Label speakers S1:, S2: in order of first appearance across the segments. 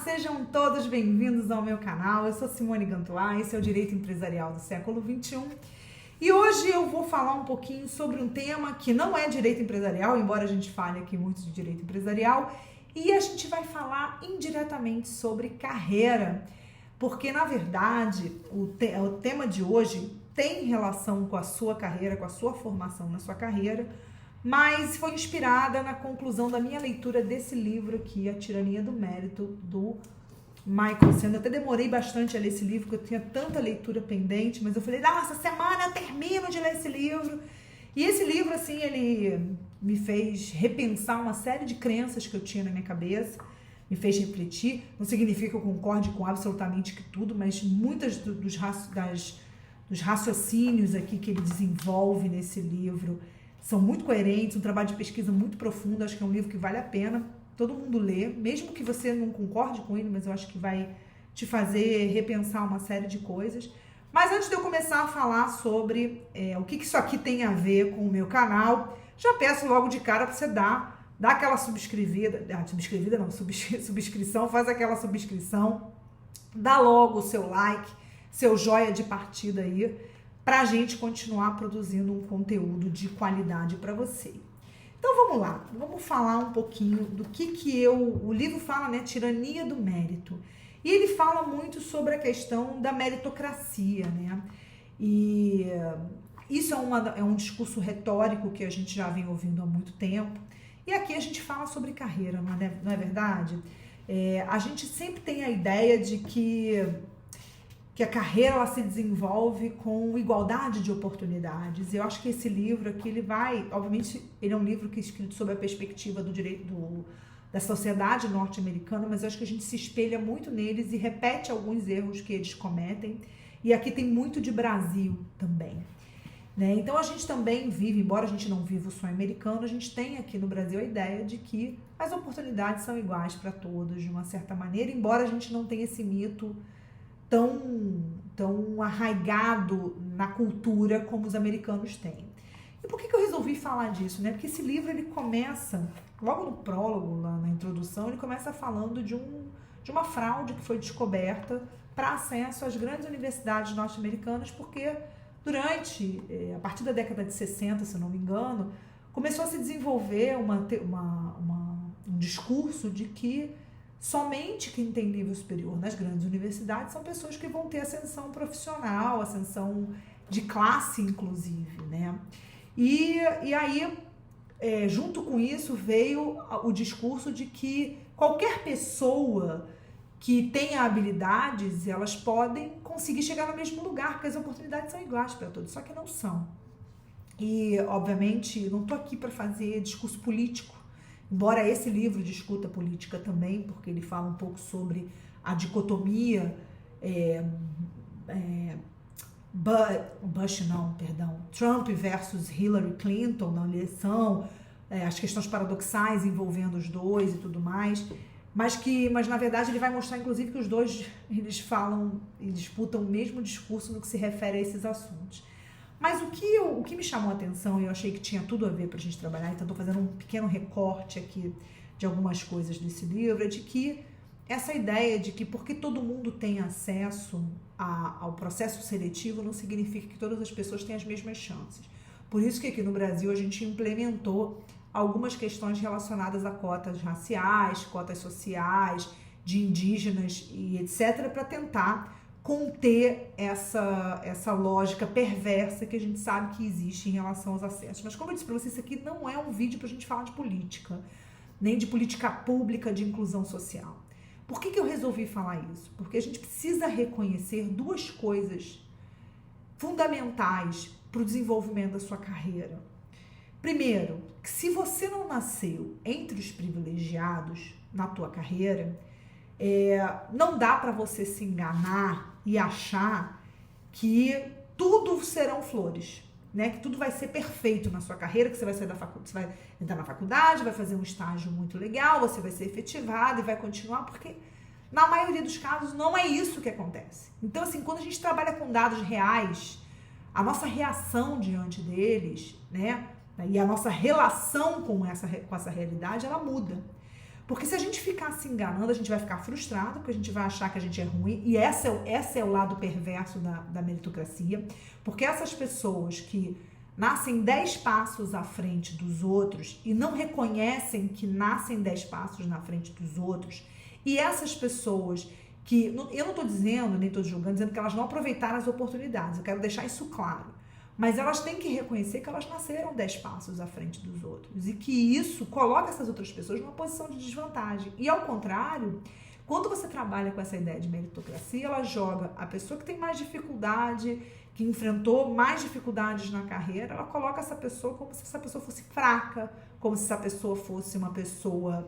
S1: sejam todos bem-vindos ao meu canal. Eu sou Simone Gantuá, esse é o Direito Empresarial do século XXI. E hoje eu vou falar um pouquinho sobre um tema que não é direito empresarial, embora a gente fale aqui muito de direito empresarial, e a gente vai falar indiretamente sobre carreira, porque na verdade o tema de hoje tem relação com a sua carreira, com a sua formação na sua carreira, mas foi inspirada na conclusão da minha leitura desse livro aqui, A Tirania do Mérito, do Michael Sandel. Eu até demorei bastante a ler esse livro, porque eu tinha tanta leitura pendente, mas eu falei, essa semana eu termino de ler esse livro. E esse livro, assim, ele me fez repensar uma série de crenças que eu tinha na minha cabeça, me fez refletir. Não significa que eu concorde com absolutamente tudo, mas muitas dos raciocínios aqui que ele desenvolve nesse livro são muito coerentes, um trabalho de pesquisa muito profundo. Acho que é um livro que vale a pena todo mundo ler, mesmo que você não concorde com ele, mas eu acho que vai te fazer repensar uma série de coisas. Mas antes de eu começar a falar sobre o que isso aqui tem a ver com o meu canal, já peço logo de cara para você dar aquela subscrição, faz aquela subscrição, dá logo o seu like, seu joia de partida aí, para a gente continuar produzindo um conteúdo de qualidade para você. Então vamos lá, vamos falar um pouquinho do que o livro fala, né? Tirania do Mérito. E ele fala muito sobre a questão da meritocracia, né? E isso é um discurso retórico que a gente já vem ouvindo há muito tempo. E aqui a gente fala sobre carreira, não é verdade? A gente sempre tem a ideia de que a carreira ela se desenvolve com igualdade de oportunidades. Eu acho que esse livro aqui, obviamente, ele é um livro que é escrito sob a perspectiva do direito da sociedade norte-americana, mas eu acho que a gente se espelha muito neles e repete alguns erros que eles cometem. E aqui tem muito de Brasil também, né? Então a gente também vive, embora a gente não viva o sonho americano, a gente tem aqui no Brasil a ideia de que as oportunidades são iguais para todos, de uma certa maneira, embora a gente não tenha esse mito tão arraigado na cultura como os americanos têm. E por que eu resolvi falar disso, né? Porque esse livro, ele começa, logo no prólogo, lá na introdução, ele começa falando de uma fraude que foi descoberta para acesso às grandes universidades norte-americanas, porque a partir da década de 60, se não me engano, começou a se desenvolver um discurso de que somente quem tem nível superior nas grandes universidades são pessoas que vão ter ascensão profissional, ascensão de classe, inclusive, né? E aí, junto com isso, veio o discurso de que qualquer pessoa que tenha habilidades, elas podem conseguir chegar no mesmo lugar, porque as oportunidades são iguais para todos, só que não são. E, obviamente, não estou aqui para fazer discurso político, embora esse livro discuta política também, porque ele fala um pouco sobre a dicotomia Trump versus Hillary Clinton na eleição, as questões paradoxais envolvendo os dois e tudo mais, mas na verdade ele vai mostrar inclusive que os dois eles falam e disputam o mesmo discurso no que se refere a esses assuntos. Mas o que me chamou a atenção, e eu achei que tinha tudo a ver para a gente trabalhar, então estou fazendo um pequeno recorte aqui de algumas coisas desse livro, é de que essa ideia de que porque todo mundo tem acesso ao processo seletivo não significa que todas as pessoas têm as mesmas chances. Por isso que aqui no Brasil a gente implementou algumas questões relacionadas a cotas raciais, cotas sociais, de indígenas e etc., para tentar conter essa lógica perversa que a gente sabe que existe em relação aos acessos. Mas como eu disse para vocês, isso aqui não é um vídeo para a gente falar de política, nem de política pública de inclusão social. Por que eu resolvi falar isso? Porque a gente precisa reconhecer duas coisas fundamentais para o desenvolvimento da sua carreira. Primeiro, que se você não nasceu entre os privilegiados na tua carreira, não dá para você se enganar e achar que tudo serão flores, né? Que tudo vai ser perfeito na sua carreira, que você vai sair da faculdade, você vai entrar na faculdade, vai fazer um estágio muito legal, você vai ser efetivado e vai continuar, porque na maioria dos casos não é isso que acontece. Então, assim, quando a gente trabalha com dados reais, a nossa reação diante deles, né? E a nossa relação com essa realidade, ela muda. Porque se a gente ficar se enganando, a gente vai ficar frustrado, porque a gente vai achar que a gente é ruim, e esse é o lado perverso da meritocracia, porque essas pessoas que nascem 10 passos à frente dos outros e não reconhecem que nascem 10 passos na frente dos outros, e essas pessoas que, eu não estou dizendo, nem estou julgando, dizendo que elas não aproveitaram as oportunidades, eu quero deixar isso claro. Mas elas têm que reconhecer que elas nasceram 10 passos à frente dos outros e que isso coloca essas outras pessoas numa posição de desvantagem. E ao contrário, quando você trabalha com essa ideia de meritocracia, ela joga a pessoa que tem mais dificuldade, que enfrentou mais dificuldades na carreira, ela coloca essa pessoa como se essa pessoa fosse fraca, como se essa pessoa fosse uma pessoa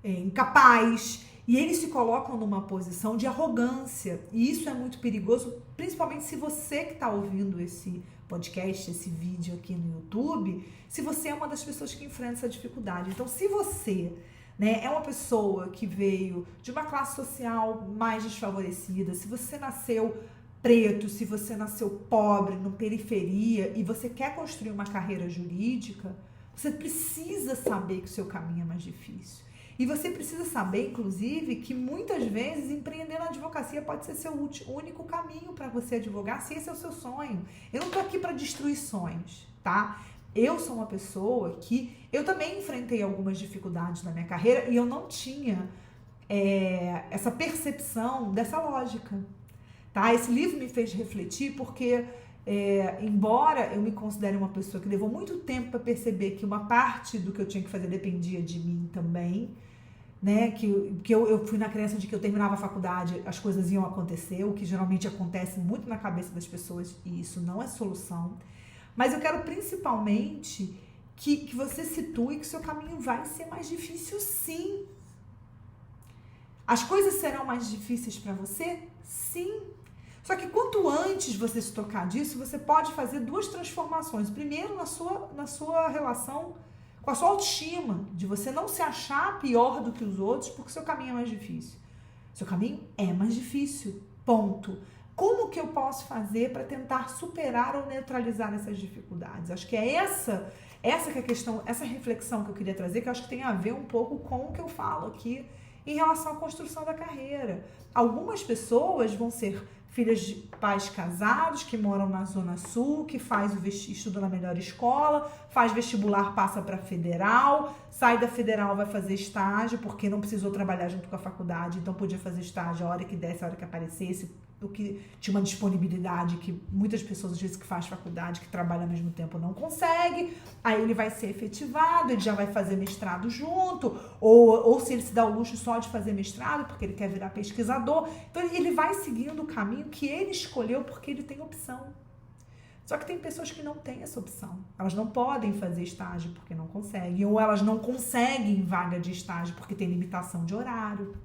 S1: incapaz. E eles se colocam numa posição de arrogância. E isso é muito perigoso, principalmente se você que está ouvindo esse podcast, esse vídeo aqui no YouTube, se você é uma das pessoas que enfrenta essa dificuldade. Então, se você, né, é uma pessoa que veio de uma classe social mais desfavorecida, se você nasceu preto, se você nasceu pobre, na periferia, e você quer construir uma carreira jurídica, você precisa saber que o seu caminho é mais difícil. E você precisa saber, inclusive, que muitas vezes empreender na advocacia pode ser seu único caminho para você advogar, se esse é o seu sonho. Eu não estou aqui para destruir sonhos, tá? Eu sou uma pessoa que eu também enfrentei algumas dificuldades na minha carreira e eu não tinha essa percepção dessa lógica, tá? Esse livro me fez refletir porque, embora eu me considere uma pessoa que levou muito tempo para perceber que uma parte do que eu tinha que fazer dependia de mim também, né, que eu fui na crença de que eu terminava a faculdade, as coisas iam acontecer, o que geralmente acontece muito na cabeça das pessoas, e isso não é solução. Mas eu quero principalmente que você situe que o seu caminho vai ser mais difícil, sim. As coisas serão mais difíceis para você? Sim. Só que quanto antes você se tocar disso, você pode fazer duas transformações. Primeiro, na sua relação com a sua autoestima, de você não se achar pior do que os outros porque seu caminho é mais difícil. Seu caminho é mais difícil, ponto. Como que eu posso fazer para tentar superar ou neutralizar essas dificuldades? Acho que é essa que é a questão, essa reflexão que eu queria trazer, que eu acho que tem a ver um pouco com o que eu falo aqui em relação à construção da carreira. Algumas pessoas vão ser filhas de pais casados, que moram na Zona Sul, que estuda na melhor escola, faz vestibular, passa para federal, sai da federal, vai fazer estágio, porque não precisou trabalhar junto com a faculdade, então podia fazer estágio a hora que desse, a hora que aparecesse, o que tinha uma disponibilidade que muitas pessoas, às vezes, que faz faculdade, que trabalha ao mesmo tempo, não consegue. Aí ele vai ser efetivado, ele já vai fazer mestrado junto, ou se ele se dá o luxo só de fazer mestrado, porque ele quer virar pesquisador. Então, ele vai seguindo o caminho que ele escolheu porque ele tem opção. Só que tem pessoas que não têm essa opção. Elas não podem fazer estágio porque não conseguem, ou elas não conseguem vaga de estágio porque tem limitação de horário.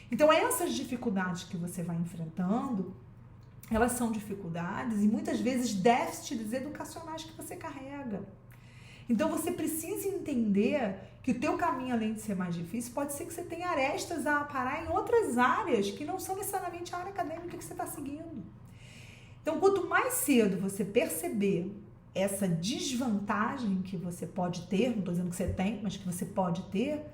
S1: Então, essas dificuldades que você vai enfrentando, elas são dificuldades e muitas vezes déficits educacionais que você carrega. Então, você precisa entender que o teu caminho, além de ser mais difícil, pode ser que você tenha arestas a aparar em outras áreas que não são necessariamente a área acadêmica que você está seguindo. Então, quanto mais cedo você perceber essa desvantagem que você pode ter, não estou dizendo que você tem, mas que você pode ter,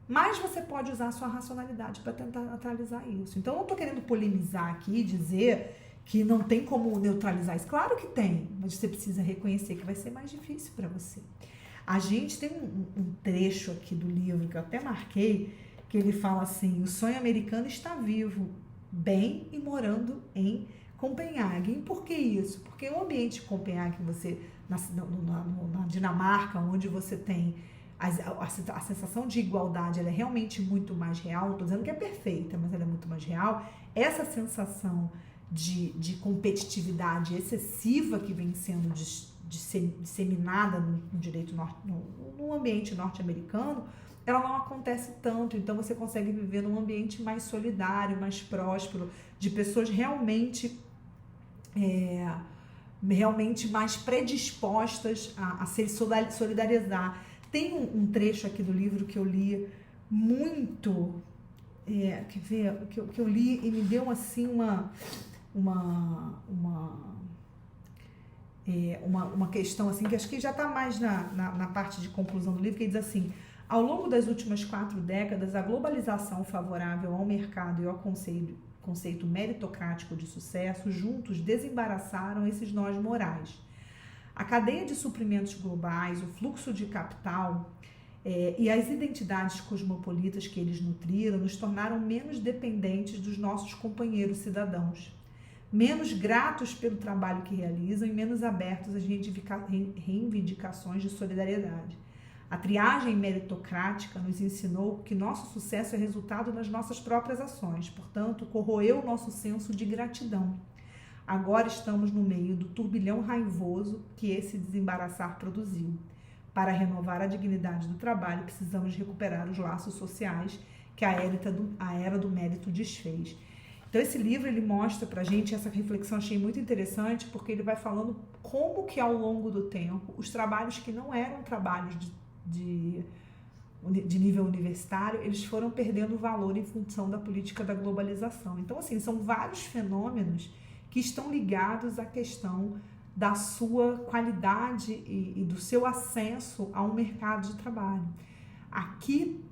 S1: mais você pode usar a sua racionalidade para tentar neutralizar isso. Então, eu não estou querendo polemizar aqui, dizer que não tem como neutralizar isso. Claro que tem, mas você precisa reconhecer que vai ser mais difícil para você. A gente tem um trecho aqui do livro que eu até marquei, que ele fala assim: o sonho americano está vivo, bem e morando em Copenhague. E por que isso? Porque o ambiente de Copenhague, na Dinamarca, onde você tem a sensação de igualdade, ela é realmente muito mais real. Não estou dizendo que é perfeita, mas ela é muito mais real. Essa sensação de competitividade excessiva que vem sendo disseminada no direito no ambiente norte-americano, ela não acontece tanto. Então você consegue viver num ambiente mais solidário, mais próspero, de pessoas realmente mais predispostas a se solidarizar. Tem um trecho aqui do livro que eu li muito, que eu li e me deu assim uma questão assim, que acho que já está mais na parte de conclusão do livro, que diz assim: Ao longo das últimas 4 décadas, a globalização favorável ao mercado e ao conceito meritocrático de sucesso juntos desembaraçaram esses nós morais. A cadeia de suprimentos globais, o fluxo de capital e as identidades cosmopolitas que eles nutriram nos tornaram menos dependentes dos nossos companheiros cidadãos, menos gratos pelo trabalho que realizam e menos abertos às reivindicações de solidariedade. A triagem meritocrática nos ensinou que nosso sucesso é resultado das nossas próprias ações, portanto, corroeu o nosso senso de gratidão. Agora estamos no meio do turbilhão raivoso que esse desembaraçar produziu. Para renovar a dignidade do trabalho, precisamos recuperar os laços sociais que a era do mérito desfez. Então, esse livro ele mostra pra gente essa reflexão, achei muito interessante, porque ele vai falando como que ao longo do tempo, os trabalhos que não eram trabalhos de nível universitário, eles foram perdendo valor em função da política da globalização. Então, assim, são vários fenômenos que estão ligados à questão da sua qualidade e do seu acesso a um mercado de trabalho. Aqui,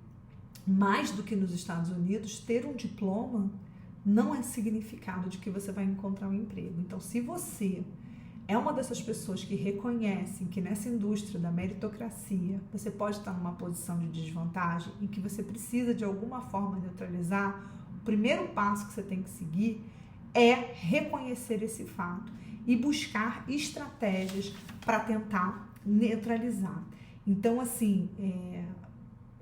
S1: mais do que nos Estados Unidos, ter um diploma não é significado de que você vai encontrar um emprego. Então, se você é uma dessas pessoas que reconhecem que nessa indústria da meritocracia você pode estar numa posição de desvantagem e que você precisa de alguma forma neutralizar, o primeiro passo que você tem que seguir é reconhecer esse fato e buscar estratégias para tentar neutralizar. Então, assim,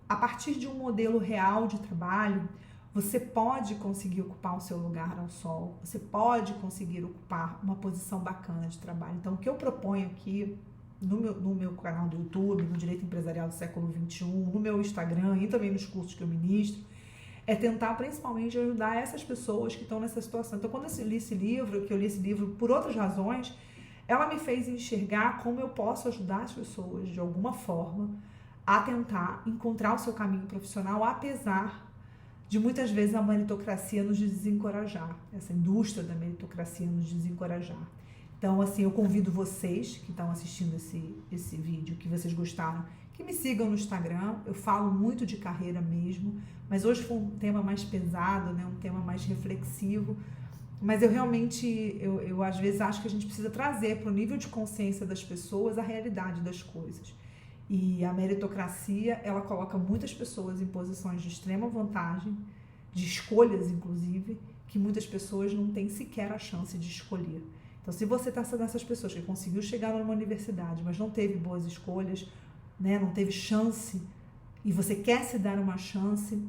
S1: a partir de um modelo real de trabalho, você pode conseguir ocupar o seu lugar ao sol, você pode conseguir ocupar uma posição bacana de trabalho. Então, o que eu proponho aqui no meu canal do YouTube, no Direito Empresarial do Século XXI, no meu Instagram e também nos cursos que eu ministro, é tentar principalmente ajudar essas pessoas que estão nessa situação. Então, quando eu li esse livro por outras razões, ela me fez enxergar como eu posso ajudar as pessoas, de alguma forma, a tentar encontrar o seu caminho profissional, apesar de muitas vezes a meritocracia nos desencorajar, essa indústria da meritocracia nos desencorajar. Então, assim, eu convido vocês que estão assistindo esse vídeo, que vocês gostaram, que me sigam no Instagram. Eu falo muito de carreira mesmo, mas hoje foi um tema mais pesado, né? Um tema mais reflexivo, mas eu realmente, eu às vezes acho que a gente precisa trazer para o nível de consciência das pessoas a realidade das coisas. E a meritocracia, ela coloca muitas pessoas em posições de extrema vantagem, de escolhas inclusive, que muitas pessoas não têm sequer a chance de escolher. Então, se você está sendo dessas pessoas que conseguiu chegar numa universidade, mas não teve boas escolhas, né, não teve chance, e você quer se dar uma chance,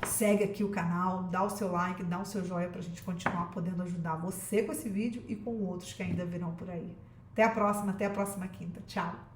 S1: segue aqui o canal, dá o seu like, dá o seu joinha para a gente continuar podendo ajudar você com esse vídeo e com outros que ainda virão por aí. Até a próxima quinta. Tchau!